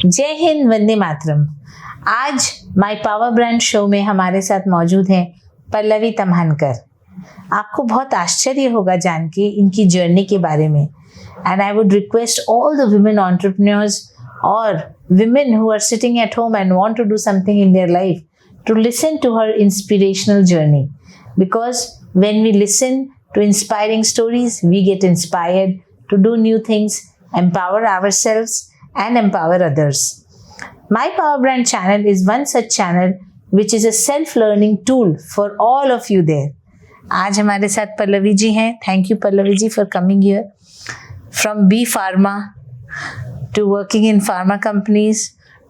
जय हिंद, वंदे मातरम। आज my power brand show में हमारे साथ मौजूद हैं पल्लवी तम्हानकर। आपको बहुत आश्चर्य होगा जान के इनकी जर्नी के बारे में। And I would request all the women entrepreneurs और women who are sitting at home and want to do something in their life to listen to her inspirational journey, because when we listen to inspiring stories we get inspired to do new things, empower ourselves and empower others. My Power Brand channel is one such channel which is a self-learning tool for all of you there. आज हमारे साथ पल्लवी जी हैं। Thank you Pallavi ji for coming here from B pharma to working in pharma companies,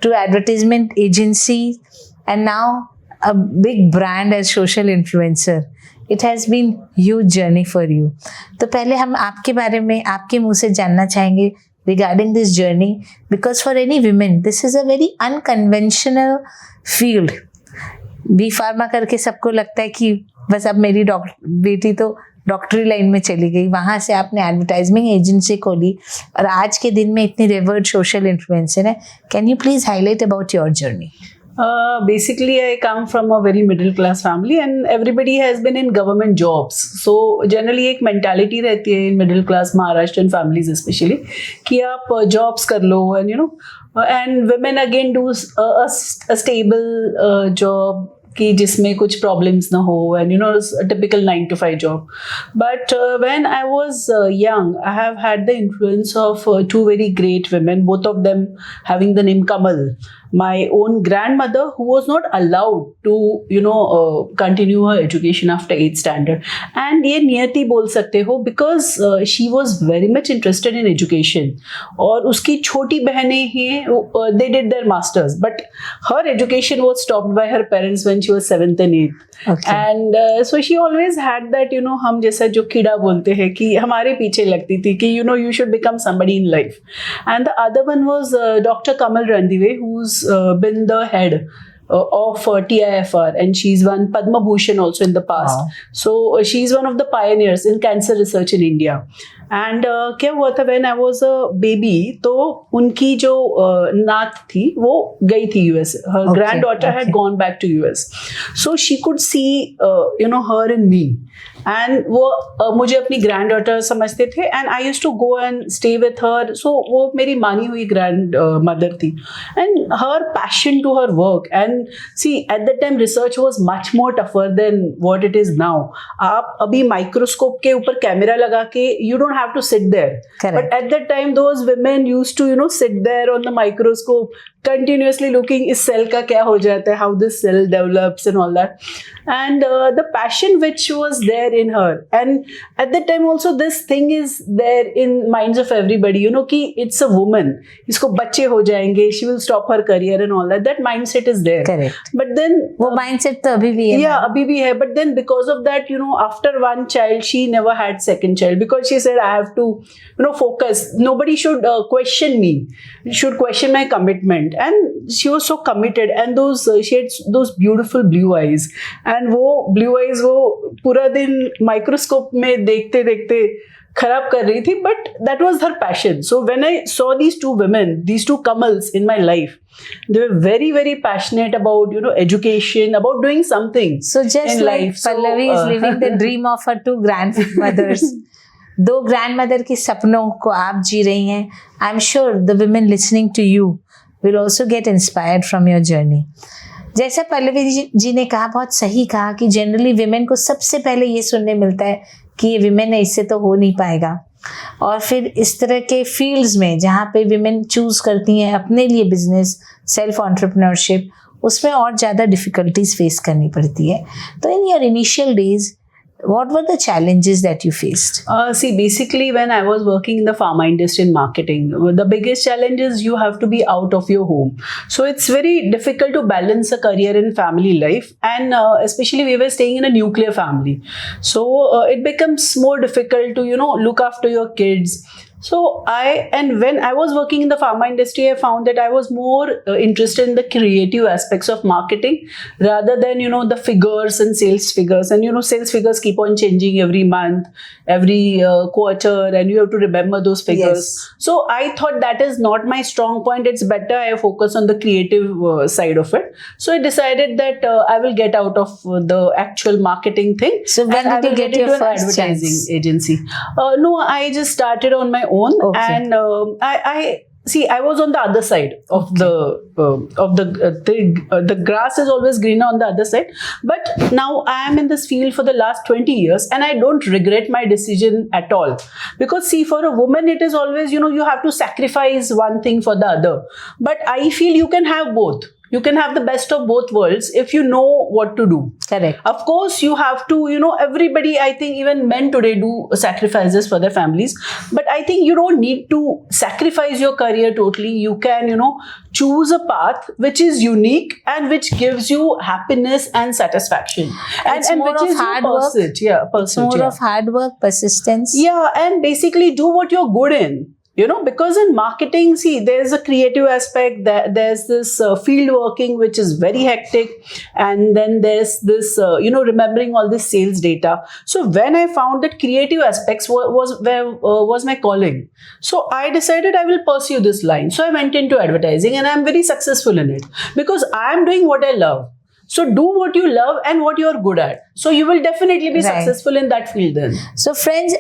to advertisement agencies, and now a big brand as social influencer. It has been huge journey for you. तो पहले हम आपके बारे में आपके मुंह से जानना चाहेंगे regarding this journey, because for any women this is a very unconventional field. B pharma करके सबको लगता है कि बस अब मेरी बेटी तो डॉक्टरी लाइन में चली गई, वहाँ से आपने एडवर्टाइजमेंट एजेंसी खोली और आज के दिन में इतनी रिवर्ड सोशल इन्फ्लुएंसर है। Can you please highlight about your journey? Basically, I come from a very middle class family and everybody has been in government jobs. So generally एक mentality रहती है in middle class Maharashtrian families especially कि आप jobs कर लो and you know and women again do a stable job कि जिसमें कुछ problems ना हो and you know a typical 9 to 5 job. But when I was young, I have had the influence of two very great women, both of them having the name Kamal. My own grandmother, who was not allowed to continue her education after 8th standard, and ये नियति बोल सकते हो because she was very much interested in education. और उसकी छोटी बहनें हैं, they did their masters, but her education was stopped by her parents when she was 7th and 8th. Okay. And so she always had that हम जैसा जो कीड़ा बोलते हैं कि हमारे पीछे लगती थी कि you should become somebody in life. And the other one was Dr. Kamal Randive, who's been the head of TIFR, and she's won Padma Bhushan also in the past. Wow. So she's one of the pioneers in cancer research in India. And क्या हुआ था when I was a baby, तो उनकी जो नात थी वो गई थी US. Her granddaughter had gone back to US. So she could see her in me. And वो मुझे अपनी ग्रैंड डॉटर समझते थे and I used to go and stay with her. So वो मेरी मानी हुई ग्रैंड मदर थी. And her passion to her work, and see at that time research was much more tougher than what it is now. आप अभी microscope के ऊपर camera लगा के you don't have to sit there. Correct. But at that time those women used to sit there on the microscope continuously looking इस cell का क्या हो जाता है, how this cell develops and all that. And the passion which was there in her, and at that time also this thing is there in minds of everybody, कि it's a woman, इसको बच्चे हो जाएंगे, she will stop her career and all that. That mindset is there. Correct. But then वो mindset तो अभी भी है. Yeah, अभी भी है. But then because of that, after one child, she never had second child because she said I have to, focus. Nobody should question me. Should question my commitment. And she was so committed, and she had those beautiful blue eyes. And वो blue eyes वो पूरा दिन microscope में देखते देखते खराब कर रही थी, but that was her passion. So when I saw these two women, these two Kamals in my life, they were very, very passionate about education, about doing something. So just in like life. Pallavi is living the dream of her two grandmothers. दो grandmother के सपनों को आप जी रही हैं. I am sure the women listening to you will also get inspired from your journey. जैसा पल्लवी जी ने कहा, बहुत सही कहा कि जनरली विमेन को सबसे पहले ये सुनने मिलता है कि ये विमेन है, इससे तो हो नहीं पाएगा. और फिर इस तरह के फील्ड्स में जहाँ पे विमेन चूज करती हैं अपने लिए बिजनेस, सेल्फ एंटरप्रेन्योरशिप, उसमें और ज़्यादा डिफिकल्टीज फेस करनी पड़ती है. तो in your initial days, what were the challenges that you faced? See, basically when I was working in the pharma industry in marketing, the biggest challenge is you have to be out of your home. So it's very difficult to balance a career and family life, and especially we were staying in a nuclear family. So it becomes more difficult to look after your kids. So when I was working in the pharma industry, I found that I was more interested in the creative aspects of marketing rather than, the figures and sales figures. And, sales figures keep on changing every month, every quarter, and you have to remember those figures. Yes. So I thought that is not my strong point. It's better I focus on the creative side of it. So I decided that I will get out of the actual marketing thing. So when and I did you will get your into an first advertising chance? agency? No, I just started on my own, Okay. and I see. I was on the other side of the grass is always greener on the other side. But now I am in this field for the last 20 years, and I don't regret my decision at all. Because see, for a woman, it is always you have to sacrifice one thing for the other. But I feel you can have both. You can have the best of both worlds if you know what to do. Correct. Of course, you have to, everybody, I think even men today do sacrifices for their families. But I think you don't need to sacrifice your career totally. You can, choose a path which is unique and which gives you happiness and satisfaction. It's more which of is hard your work. pursuit. Yeah, It's pursuit. more Yeah. of hard work, persistence. Yeah, and basically do what you're good in. Because in marketing, see, there's a creative aspect, there's this field working, which is very hectic. And then there's this, remembering all this sales data. So when I found that creative aspects was my calling. So I decided I will pursue this line. So I went into advertising, and I'm very successful in it because I'm doing what I love. So do what you love and what you're good at. So you will definitely be Right. successful in that field then. So friends,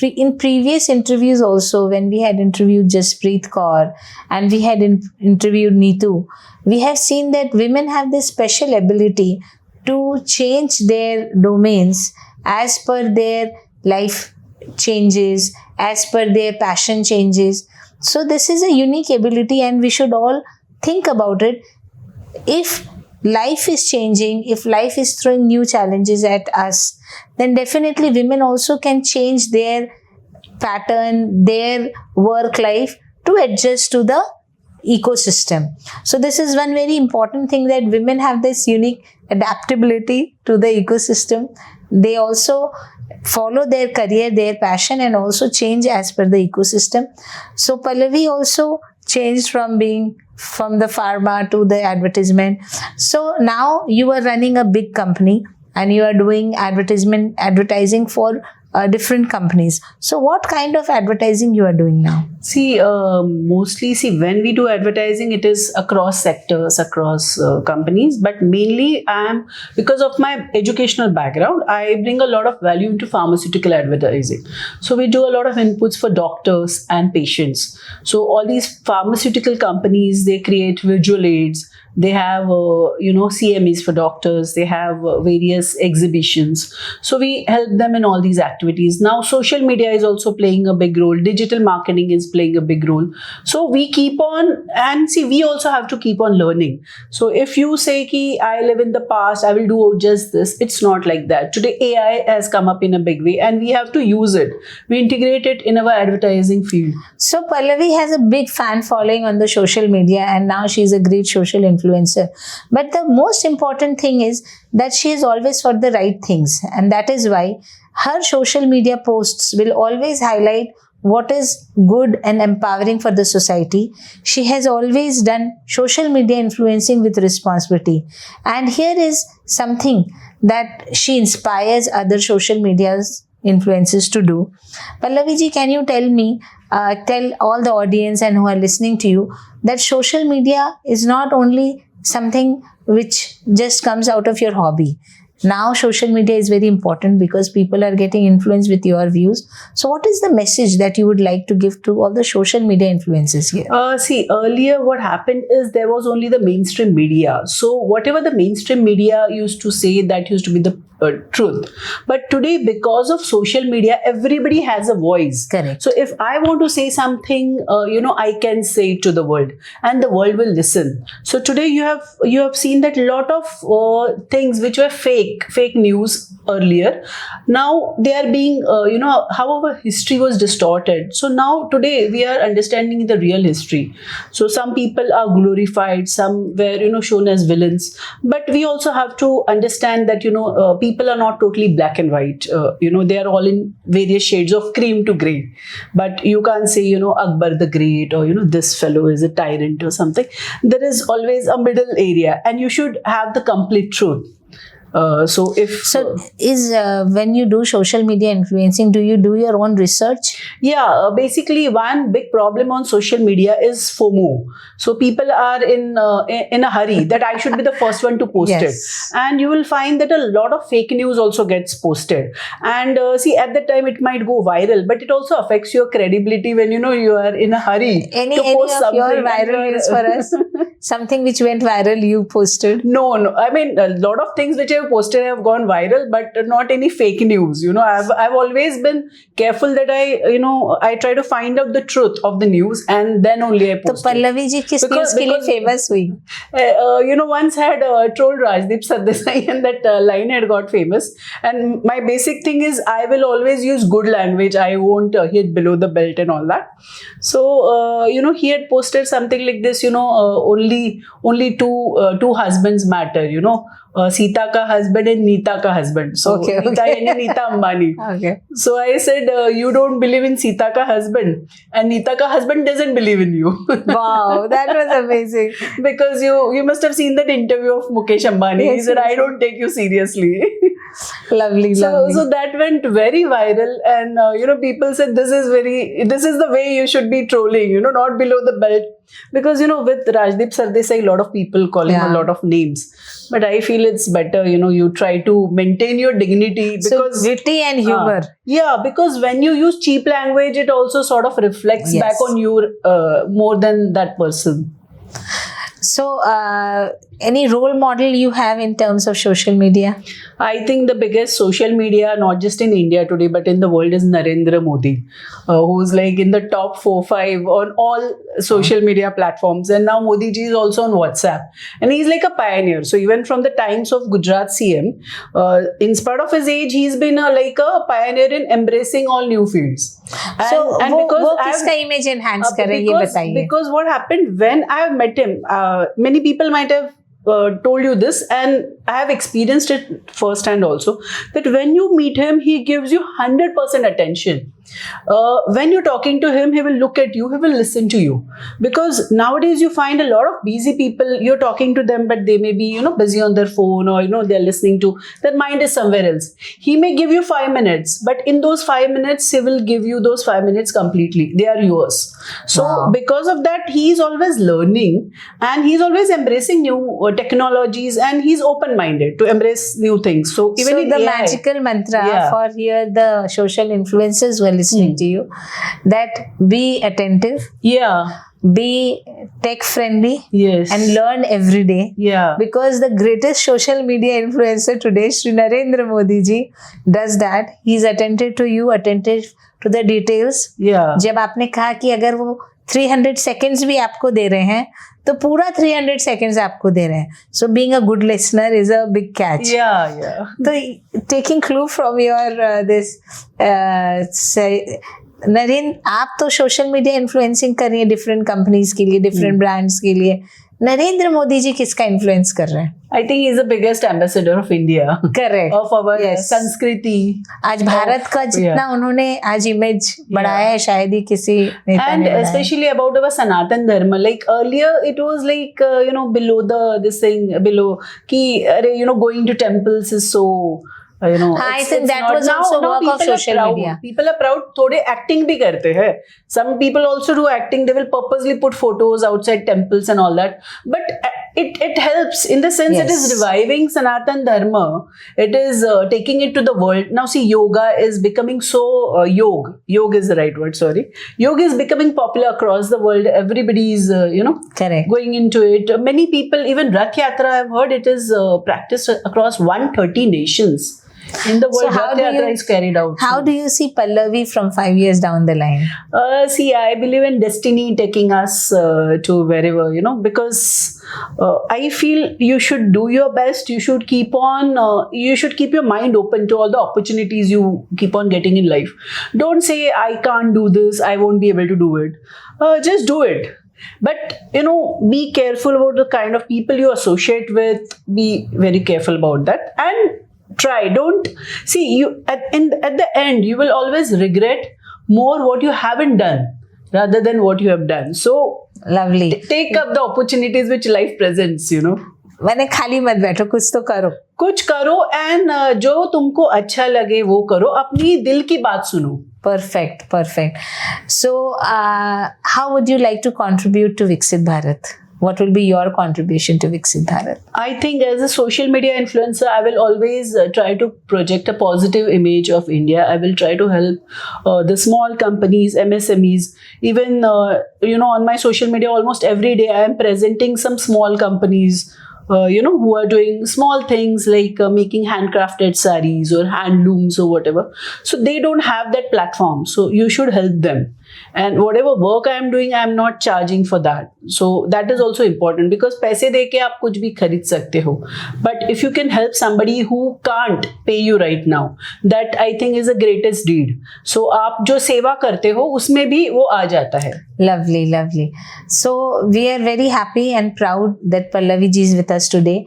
in previous interviews also, when we had interviewed Jaspreet Kaur and we had interviewed Neetu, we have seen that women have this special ability to change their domains as per their life changes, as per their passion changes. So this is a unique ability, and we should all think about it. If life is changing, if life is throwing new challenges at us, then definitely women also can change their pattern, their work life to adjust to the ecosystem. So this is one very important thing, that women have this unique adaptability to the ecosystem. They also follow their career, their passion, and also change as per the ecosystem. So Pallavi also changed from the pharma to the advertisement. So now you are running a big company and you are doing advertising for different companies. So what kind of advertising you are doing now? See, mostly, when we do advertising, it is across sectors, across companies, but mainly because of my educational background, I bring a lot of value into pharmaceutical advertising. So we do a lot of inputs for doctors and patients. So all these pharmaceutical companies, they create visual aids. They have, CMEs for doctors. They have various exhibitions. So we help them in all these activities. Now, social media is also playing a big role. Digital marketing is playing a big role. So we keep on, and see, we also have to keep on learning. So if you say, ki, I live in the past, I will do just this, it's not like that. Today, AI has come up in a big way, and we have to use it. We integrate it in our advertising field. So Pallavi has a big fan following on the social media, and now she's a great social influencer. But the most important thing is that she is always for the right things, and that is why her social media posts will always highlight what is good and empowering for the society. She has always done social media influencing with responsibility, and here is something that she inspires other social media's influencers to do. Pallavi ji, can you tell me, tell all the audience and who are listening to you, that social media is not only something which just comes out of your hobby. Now social media is very important because people are getting influenced with your views. So what is the message that you would like to give to all the social media influencers here? See, earlier what happened is there was only the mainstream media. So whatever the mainstream media used to say, that used to be the truth. But today, because of social media, everybody has a voice. Correct. So if I want to say something, I can say it to the world, and the world will listen. So today you have seen that a lot of things which were fake news earlier, now they are being, however history was distorted. So now today we are understanding the real history. So some people are glorified, some were, shown as villains. But we also have to understand that, people are not totally black and white. They are all in various shades of cream to grey. But you can't say, Akbar the Great, or, this fellow is a tyrant or something. There is always a middle area, and you should have the complete truth. So when you do social media influencing, do you do your own research? Yeah, basically one big problem on social media is FOMO. So people are in a hurry that I should be the first one to post Yes. it, and you will find that a lot of fake news also gets posted. And see, at that time it might go viral, but it also affects your credibility when you are in a hurry Any to post of something. your and viral you are- news for us? Something which went viral you posted? No. I mean, a lot of things which I've posted have gone viral, but not any fake news. I've always been careful that I try to find out the truth of the news, and then only I तो post it. Pallavi ji किस Because- news के लिए because- famous हुई? Once had trolled Rajdeep Sardesai, and that line had got famous. And my basic thing is I will always use good language. I won't hit below the belt and all that. So he had posted something like this. Only two husbands matter. Sita ka husband and Neeta ka husband. So Okay, Neeta okay. and Neeta Ambani. Okay. So I said, you don't believe in Sita ka husband, and Neeta ka husband doesn't believe in you. Wow, that was amazing. Because you must have seen that interview of Mukesh Ambani. He Yes, said, yes. I don't take you seriously. Lovely, So lovely. that went very viral, and people said this is the way you should be trolling, not below the belt. Because with Rajdeep Sardesai, a lot of people call him Yeah. a lot of names, but I feel it's better, you try to maintain your dignity, So because witty and humor. yeah, because when you use cheap language, it also sort of reflects Yes. back on you more than that person. So any role model you have in terms of social media? I think the biggest social media, not just in India today, but in the world, is Narendra Modi, who's like in the top 4-5 on all social media platforms. And now Modi ji is also on WhatsApp. And he's like a pioneer. So even from the times of Gujarat CM, in spite of his age, he's been like a pioneer in embracing all new fields. So वो I've- किसका image enhance करे ये बताइए. because what happened when I have met him, many people might have told you this, and I have experienced it firsthand also, that when you meet him, he gives you 100% attention. When you're talking to him, he will look at you, he will listen to you. Because nowadays you find a lot of busy people, you're talking to them, but they may be, busy on their phone, or, they're listening to, their mind is somewhere else. He may give you 5 minutes, but in those 5 minutes, he will give you those 5 minutes completely. They are yours. So Wow. because of that, he's always learning, and he's always embracing new technologies, and he's open-minded to embrace new things. So even So in the AI, magical mantra Yeah. for here the social influencers who are listening to you, that be attentive, yeah, be tech friendly, yes, and learn every day. yeah, Because the greatest social media influencer today, Shri Narendra Modi ji, does that. He's attentive to you, attentive to the details. yeah, जब आपने कहा कि अगर वो 300 seconds भी आपको दे रहे हैं तो पूरा 300 seconds आपको दे रहे हैं. So being a good listener is a big catch. yeah. तो taking clue from your this Narendra, आप तो सोशल मीडिया इन्फ्लुएंसिंग कर रही है डिफरेंट कंपनीज के लिए, डिफरेंट ब्रांड्स के लिए. नरेंद्र मोदी जी किसका इन्फ्लुएंस कर रहे हैं? I think he's the biggest ambassador of India. Correct. Of our Yes. Sanskriti. आज भारत का जितना उन्होंने आज इमेज बढ़ाया है शायद ही किसी नेता And ने बढ़ाया है. especially about our Sanatan Dharma. Like earlier, it was like, below this thing, below, going to temples is so, I it's- think it's that not- was also now work of people are social proud. media. People are proud. थोड़े acting भी करते हैं. Some people also do acting. They will purposely put photos outside temples and all that. But it helps in the sense it is Yes. reviving Sanatan Dharma. It is taking it to the world. Now see, yoga is becoming so yoga is the right word. Sorry, yoga is becoming popular across the world. Everybody is Correct. going into it. Many people, even Rath Yatra, I've heard it is practiced across 130 nations. In the world, So how Rath do Yatra you- is carried out. How do you see Pallavi from 5 years down the line? See, I believe in destiny taking us to wherever, because I feel you should do your best. You should keep your mind open to all the opportunities you keep on getting in life. Don't say, I can't do this, I won't be able to do it. Just do it. But, be careful about the kind of people you associate with. Be very careful about that. And try. Don't see you at the end. You will always regret more what you haven't done rather than what you have done. So lovely. take up the opportunities which life presents. मैंने खाली मत बैठो, कुछ तो करो. कुछ करो and जो तुमको अच्छा लगे वो करो. अपनी दिल की बात सुनो. Perfect, perfect. So, how would you like to contribute to Viksit Bharat? What will be your contribution to Viksit Bharat? I think as a social media influencer, I will always try to project a positive image of India. I will try to help the small companies, MSMEs. Even, on my social media, almost every day, I am presenting some small companies, who are doing small things like making handcrafted sarees or handlooms or whatever. So they don't have that platform. So you should help them. And whatever work I am doing, I am not charging for that. So that is also important because पैसे देके आप कुछ भी खरीद सकते हो. But if you can help somebody who can't pay you right now, that I think is the greatest deed. So आप जो सेवा करते हो उसमें भी वो आ जाता है. Lovely, lovely. So we are very happy and proud that Pallavi ji is with us today.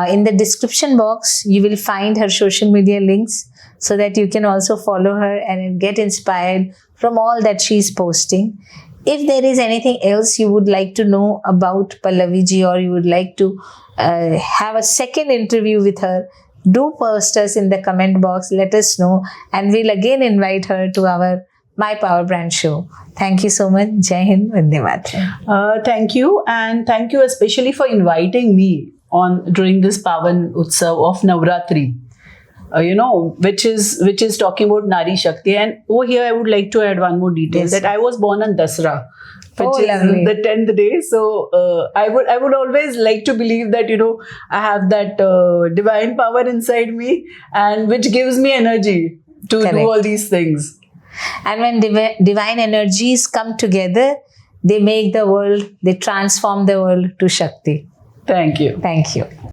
In the description box, you will find her social media links so that you can also follow her and get inspired from all that she is posting. If there is anything else you would like to know about Pallavi ji or you would like to have a second interview with her, do post us in the comment box, let us know, and we'll again invite her to our My Power Brand show. Thank you so much. Jai Hind, Vande Mataram. Thank you, and thank you especially for inviting me on during this Pavan Utsav of Navratri. Which is talking about Nari Shakti. And over here, I would like to add one more detail, Yes. that I was born on Dasra, which is lovely. the 10th day. So I would always like to believe that I have that divine power inside me, and which gives me energy to Correct. do all these things. And when divine energies come together, they make the world, they transform the world to Shakti. Thank you. Thank you.